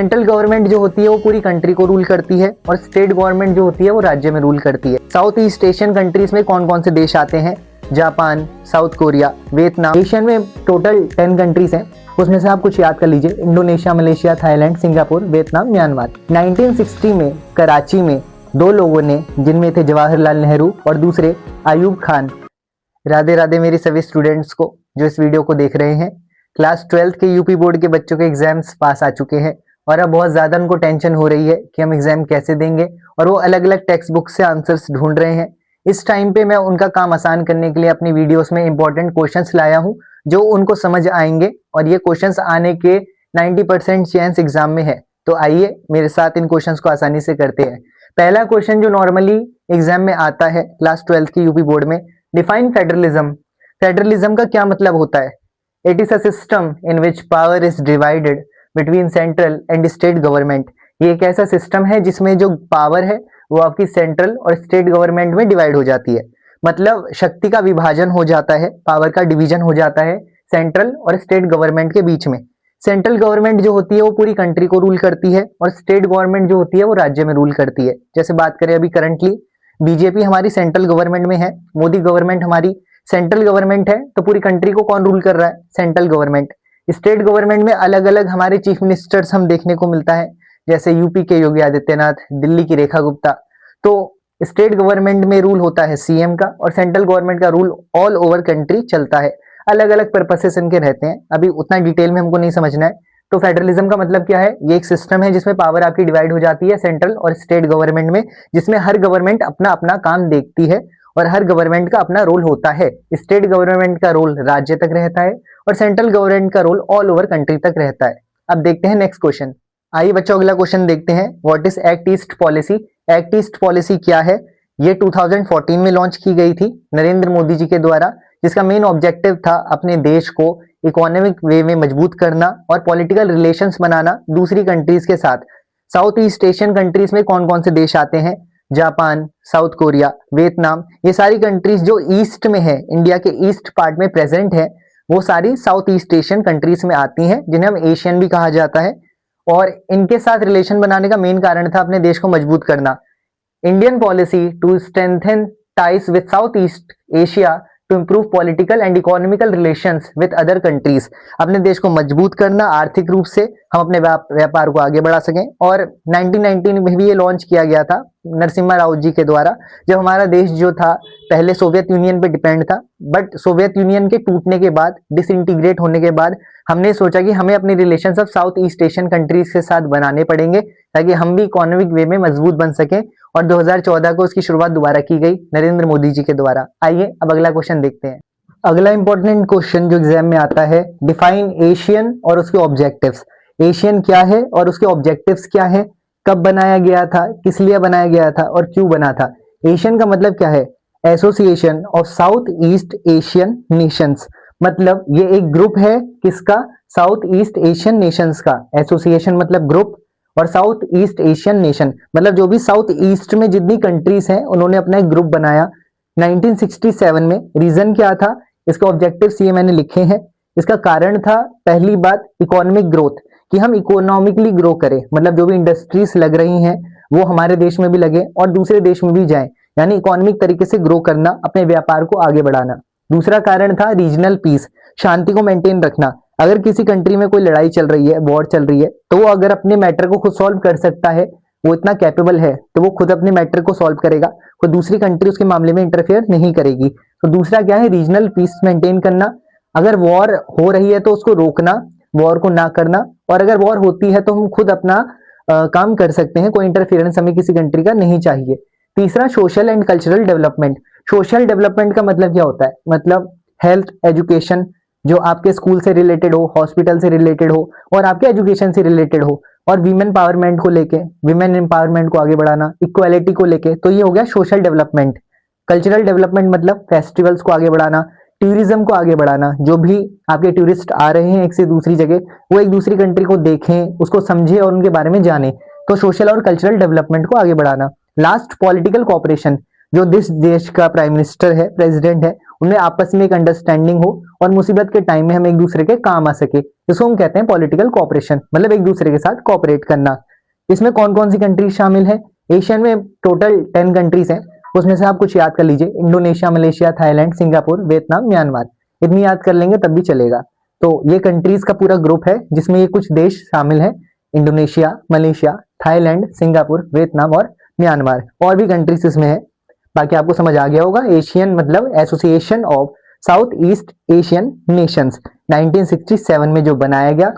Central government जो होती है वो पूरी कंट्री को रूल करती है और स्टेट गवर्नमेंट जो होती है वो राज्य में रूल करती है। साउथ ईस्ट एशियन कंट्रीज में कौन कौन से देश आते हैं? Japan, south Korea, Vietnam. Asian में टोटल 10 कंट्रीज हैं, उसमें से आप कुछ याद कर लीजिए। Indonesia, Malaysia, Thailand, Singapore, Vietnam, Myanmar. 1960 में कराची में दो लोगों ने, जिनमें थे जवाहरलाल नेहरू और दूसरे अयूब खान। राधे राधे मेरे सभी स्टूडेंट्स को जो इस वीडियो को देख रहे हैं। क्लास 12 के यूपी बोर्ड के बच्चों के एग्जाम्स पास आ चुके हैं और अब बहुत ज़्यादा उनको टेंशन हो रही है कि हम एग्जाम कैसे देंगे, और वो अलग अलग टेक्स्ट बुक से आंसर्स ढूंढ रहे हैं। इस टाइम पे मैं उनका काम आसान करने के लिए अपनी वीडियोस में इंपॉर्टेंट क्वेश्चंस लाया हूं जो उनको समझ आएंगे, और ये क्वेश्चंस आने के 90% चांस एग्जाम में है। तो आइए मेरे साथ इन क्वेश्चंस को आसानी से करते हैं। पहला क्वेश्चन जो नॉर्मली एग्जाम में आता है क्लास 12 की यूपी बोर्ड में, डिफाइन फेडरलिज्म। फेडरलिज्म का क्या मतलब होता है? It is a system in which power is divided between central and state government. ये एक ऐसा सिस्टम है जिसमें जो पावर है वो आपकी सेंट्रल और स्टेट गवर्नमेंट में डिवाइड हो जाती है। मतलब शक्ति का विभाजन हो जाता है, पावर का डिवीजन हो जाता है सेंट्रल और स्टेट गवर्नमेंट के बीच में। सेंट्रल गवर्नमेंट जो होती है वो पूरी कंट्री को रूल करती है और स्टेट गवर्नमेंट जो होती है वो राज्य में रूल करती है। जैसे बात करें अभी करंटली बीजेपी हमारी सेंट्रल गवर्नमेंट में है, मोदी गवर्नमेंट हमारी सेंट्रल गवर्नमेंट है, तो पूरी कंट्री को कौन रूल कर रहा है? Central government. स्टेट गवर्नमेंट में अलग अलग हमारे चीफ मिनिस्टर्स हम देखने को मिलता है, जैसे यूपी के योगी आदित्यनाथ, दिल्ली की रेखा गुप्ता। तो स्टेट गवर्नमेंट में रूल होता है सीएम का, और सेंट्रल गवर्नमेंट का रूल ऑल ओवर कंट्री चलता है। अलग अलग पर्पसेस इनके रहते हैं, अभी उतना डिटेल में हमको नहीं समझना है। तो फेडरलिज्म का मतलब क्या है? ये एक सिस्टम है जिसमें पावर आपकी डिवाइड हो जाती है सेंट्रल और स्टेट गवर्नमेंट में, जिसमें हर गवर्नमेंट अपना अपना काम देखती है और हर गवर्नमेंट का अपना रोल होता है। स्टेट गवर्नमेंट का रोल राज्य तक रहता है और सेंट्रल गवर्नमेंट का रोल ऑल ओवर कंट्री तक रहता है। अब देखते हैं नेक्स्ट क्वेश्चन। आइए बच्चों अगला क्वेश्चन देखते हैं। What is act east policy? Act east policy क्या है? ये 2014 में लॉन्च की गई थी नरेंद्र मोदी जी के द्वारा, जिसका मेन ऑब्जेक्टिव था अपने देश को इकोनॉमिक वे में मजबूत करना और पॉलिटिकल रिलेशंस बनाना दूसरी कंट्रीज के साथ। साउथ ईस्ट एशियन कंट्रीज में कौन कौन से देश आते हैं? Japan, south Korea, Vietnam. ये सारी कंट्रीज जो ईस्ट में है, इंडिया के ईस्ट पार्ट में प्रेजेंट है, वो सारी साउथ ईस्ट एशियन कंट्रीज में आती हैं, जिन्हें हम एशियन भी कहा जाता है। और इनके साथ रिलेशन बनाने का मेन कारण था अपने देश को मजबूत करना। Indian policy to strengthen ties with South East Asia to improve political and economical relations with other countries. अपने देश को मजबूत करना, आर्थिक रूप से हम अपने व्यापार को आगे बढ़ा सकें। और 1919 में भी ये लॉन्च किया गया था नरसिम्हा राव जी के द्वारा, जब हमारा देश जो था पहले सोवियत यूनियन पे डिपेंड था, बट सोवियत यूनियन के टूटने के बाद, डिसइंटीग्रेट होने के बाद, हमने सोचा कि हमें अपने रिलेशन सब साउथ ईस्ट एशियन कंट्रीज के साथ बनाने पड़ेंगे ताकि हम भी इकोनॉमिक वे में मजबूत बन सकें। और 2014 को उसकी शुरुआत दोबारा की गई नरेंद्र मोदी जी के द्वारा। आइए अब अगला क्वेश्चन देखते हैं। अगला इंपॉर्टेंट क्वेश्चन जो एग्जाम में आता है, डिफाइन एशियन और उसके ऑब्जेक्टिव्स। एशियन क्या है और उसके ऑब्जेक्टिव्स क्या है? कब बनाया गया था, किस लिए बनाया गया था और क्यों बना था? एशियन का मतलब क्या है? Association of south east Asian Nations. मतलब ये एक ग्रुप है किसका? साउथ ईस्ट एशियन नेशंस का। एसोसिएशन मतलब ग्रुप, और साउथ ईस्ट एशियन नेशन मतलब जो भी साउथ ईस्ट में जितनी कंट्रीज हैं उन्होंने अपना एक ग्रुप बनाया 1967 में। रीजन क्या था? इसके ऑब्जेक्टिव्स ये मैंने लिखे हैं। इसका कारण था पहली बात इकोनॉमिक ग्रोथ, कि हम इकोनॉमिकली ग्रो करें, मतलब जो भी इंडस्ट्रीज लग रही हैं वो हमारे देश में भी लगे और दूसरे देश में भी जाएं, यानी इकोनॉमिक तरीके से ग्रो करना, अपने व्यापार को आगे बढ़ाना। दूसरा कारण था रीजनल पीस, शांति को मेंटेन रखना। अगर किसी कंट्री में कोई लड़ाई चल रही है, वॉर चल रही है, तो वो अगर अपने मैटर को खुद सॉल्व कर सकता है, वो इतना कैपेबल है, तो वो खुद अपने मैटर को सॉल्व करेगा, कोई दूसरी कंट्री उसके मामले में इंटरफेयर नहीं करेगी। तो दूसरा क्या है? रीजनल पीस मेंटेन करना। अगर वॉर हो रही है तो उसको रोकना, वॉर को ना करना, और अगर वॉर होती है तो हम खुद अपना काम कर सकते हैं, कोई इंटरफेरेंस हमें किसी कंट्री का नहीं चाहिए। तीसरा social and cultural development. Social development का मतलब क्या होता है? मतलब हेल्थ, एजुकेशन, जो आपके स्कूल से रिलेटेड हो, हॉस्पिटल से रिलेटेड हो और आपके एजुकेशन से रिलेटेड हो, और वीमेन पावरमेंट को लेके, वीमेन एम्पावरमेंट को आगे बढ़ाना, इक्वालिटी को लेके, तो ये हो गया सोशल डेवलपमेंट। कल्चरल डेवलपमेंट मतलब फेस्टिवल्स को आगे बढ़ाना, टूरिज्म को आगे बढ़ाना, जो भी आपके टूरिस्ट आ रहे हैं एक से दूसरी जगह, वो एक दूसरी कंट्री को देखें, उसको समझे और उनके बारे में जाने, तो सोशल और कल्चरल डेवलपमेंट को आगे बढ़ाना। लास्ट पॉलिटिकल कोऑपरेशन, जो देश का प्राइम मिनिस्टर है, प्रेसिडेंट है, उनमें आपस में एक अंडरस्टैंडिंग हो और मुसीबत के टाइम में हम एक दूसरे के काम आ सके, इसको हम कहते हैं पॉलिटिकल कोऑपरेशन, मतलब एक दूसरे के साथ कोऑपरेट करना। इसमें कौन कौन सी कंट्रीज शामिल है? एशियन में टोटल 10 कंट्रीज हैं, उसमें से आप कुछ याद कर लीजिए, Indonesia, Malaysia, Thailand, Singapore, Vietnam, Myanmar, इतनी याद कर लेंगे तब भी चलेगा। तो ये कंट्रीज का पूरा ग्रुप है जिसमें ये कुछ देश शामिल है, Indonesia, Malaysia, Thailand, Singapore, Vietnam और म्यांमार, और भी कंट्रीज इसमें है। बाकी आपको समझ आ गया होगा, एशियन मतलब association of south east Asian Nations, 1967 में जो बनाया गया,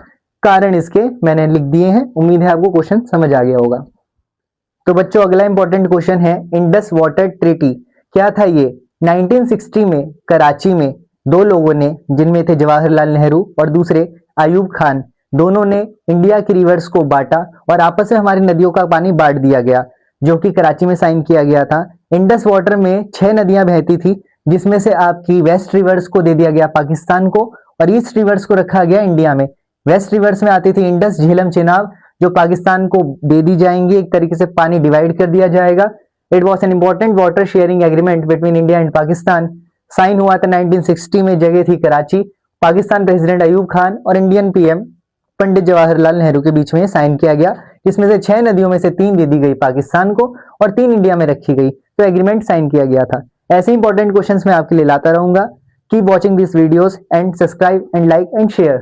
कारण इसके मैंने लिख दिए हैं, उम्मीद है आपको क्वेश्चन समझ आ गया होगा। तो बच्चों अगला इंपॉर्टेंट क्वेश्चन है, इंडस वाटर ट्रीटी क्या था ये? 1960 में कराची में दो लोगों ने, जिनमें थे जवाहरलाल नेहरू और दूसरे अयूब खान, दोनों ने इंडिया की रिवर्स को बांटा और आपस में हमारी नदियों का पानी बांट दिया गया, जो कि कराची में साइन किया गया था। इंडस वाटर में 6 नदियां बहती थी, जिसमें से आपकी वेस्ट रिवर्स को दे दिया गया पाकिस्तान को और ईस्ट रिवर्स को रखा गया इंडिया में। वेस्ट रिवर्स में आती थी इंडस, झेलम, चेनाब, जो पाकिस्तान को दे दी जाएंगी, एक तरीके से पानी डिवाइड कर दिया जाएगा। It was an important water sharing agreement between India and Pakistan. Sign हुआ था 1960 में, जगह थी कराची। पाकिस्तान प्रेसिडेंट अयूब खान और इंडियन पीएम पंडित जवाहरलाल नेहरू के बीच में साइन किया गया, जिसमें से 6 नदियों में से 3 दे दी गई पाकिस्तान को और 3 इंडिया में रखी गई, तो एग्रीमेंट साइन किया गया था। ऐसे इंपॉर्टेंट क्वेश्चंस मैं आपके लिए लाता रहूंगा। Keep watching this videos and subscribe and like and share.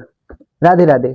Radhe Radhe.